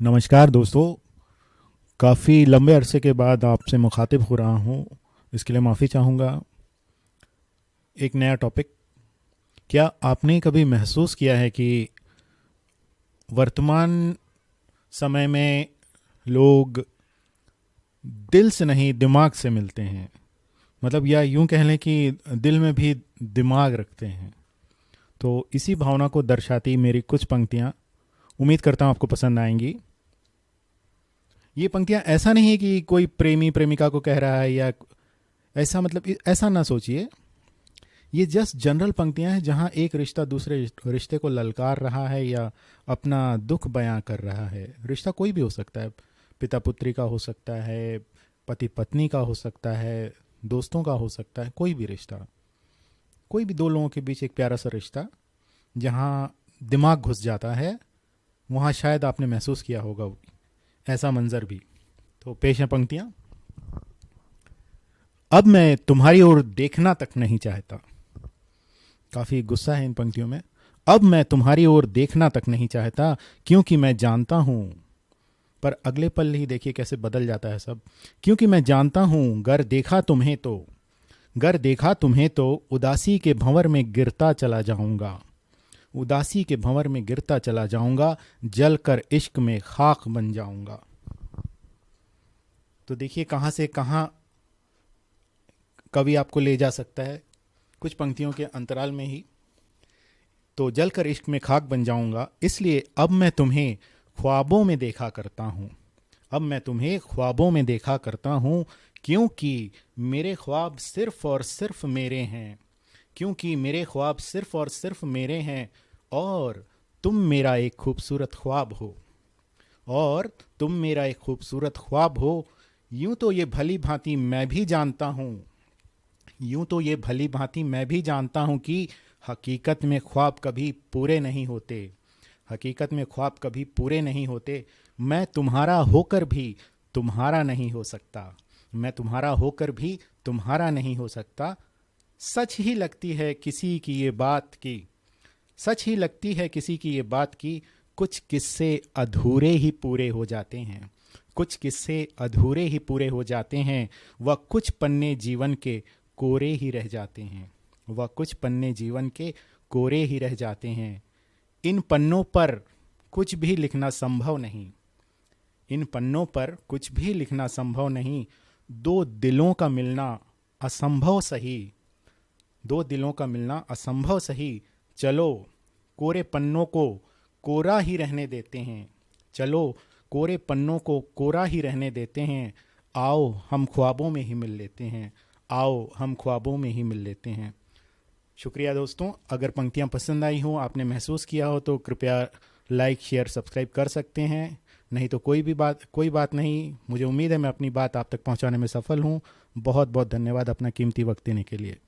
नमस्कार दोस्तों। काफ़ी लंबे अरसे के बाद आपसे मुखातिब हो रहा हूँ, इसके लिए माफ़ी चाहूँगा। एक नया टॉपिक। क्या आपने कभी महसूस किया है कि वर्तमान समय में लोग दिल से नहीं दिमाग से मिलते हैं? मतलब या यूं कह लें कि दिल में भी दिमाग रखते हैं। तो इसी भावना को दर्शाती मेरी कुछ पंक्तियाँ उम्मीद करता हूँ आपको पसंद आएंगी। ये पंक्तियाँ ऐसा नहीं है कि कोई प्रेमी प्रेमिका को कह रहा है या ऐसा, मतलब ऐसा ना सोचिए। ये जस्ट जनरल पंक्तियां हैं जहां एक रिश्ता दूसरे रिश्ते को ललकार रहा है या अपना दुख बयां कर रहा है। रिश्ता कोई भी हो सकता है, पिता पुत्री का हो सकता है, पति पत्नी का हो सकता है, दोस्तों का हो सकता है। कोई भी रिश्ता, कोई भी दो लोगों के बीच एक प्यारा सा रिश्ता जहां दिमाग घुस जाता है, वहां शायद आपने महसूस किया होगा ऐसा मंजर भी। तो पेश है पंक्तियां। अब मैं तुम्हारी ओर देखना तक नहीं चाहता। काफी गुस्सा है इन पंक्तियों में। अब मैं तुम्हारी ओर देखना तक नहीं चाहता, क्योंकि मैं जानता हूं। पर अगले पल ही देखिए कैसे बदल जाता है सब। क्योंकि मैं जानता हूं, गर देखा तुम्हें तो उदासी के भंवर में गिरता चला जाऊंगा। उदासी के भंवर में गिरता चला जाऊंगा, जल कर इश्क में खाक बन जाऊंगा। तो देखिए कहां से कहां कवि आपको ले जा सकता है कुछ पंक्तियों के अंतराल में ही। तो जलकर इश्क में खाक बन जाऊंगा, इसलिए अब मैं तुम्हें ख्वाबों में देखा करता हूं। अब मैं तुम्हें ख्वाबों में देखा करता हूं, क्योंकि मेरे ख्वाब सिर्फ और सिर्फ मेरे हैं। क्योंकि मेरे ख्वाब सिर्फ और सिर्फ मेरे हैं, और तुम मेरा एक खूबसूरत ख्वाब हो। और तुम मेरा एक खूबसूरत ख्वाब हो। यूं तो ये भली भांति मैं भी जानता हूं। यूं तो ये भली भांति मैं भी जानता हूं कि हकीकत में ख्वाब कभी पूरे नहीं होते। हकीकत में ख्वाब कभी पूरे नहीं होते। मैं तुम्हारा होकर भी तुम्हारा नहीं हो सकता। मैं तुम्हारा होकर भी तुम्हारा नहीं हो सकता। सच ही लगती है किसी की ये बात की। सच ही लगती है किसी की ये बात की। कुछ किस्से अधूरे ही पूरे हो जाते हैं। कुछ किस्से अधूरे ही पूरे हो जाते हैं। वह कुछ पन्ने जीवन के कोरे ही रह जाते हैं। वह कुछ पन्ने जीवन के कोरे ही रह जाते हैं। इन पन्नों पर कुछ भी लिखना संभव नहीं। इन पन्नों पर कुछ भी लिखना संभव नहीं। दो दिलों का मिलना असंभव सही। दो दिलों का मिलना असंभव सही। चलो कोरे पन्नों को कोरा ही रहने देते हैं। चलो कोरे पन्नों को कोरा ही रहने देते हैं। आओ हम ख्वाबों में ही मिल लेते हैं। आओ हम ख्वाबों में ही मिल लेते हैं। शुक्रिया दोस्तों। अगर पंक्तियाँ पसंद आई हों, आपने महसूस किया हो, तो कृपया लाइक शेयर सब्सक्राइब कर सकते हैं। नहीं तो कोई बात नहीं। मुझे उम्मीद है मैं अपनी बात आप तक पहुंचाने में सफल हूं। बहुत बहुत धन्यवाद अपना कीमती वक्त देने के लिए।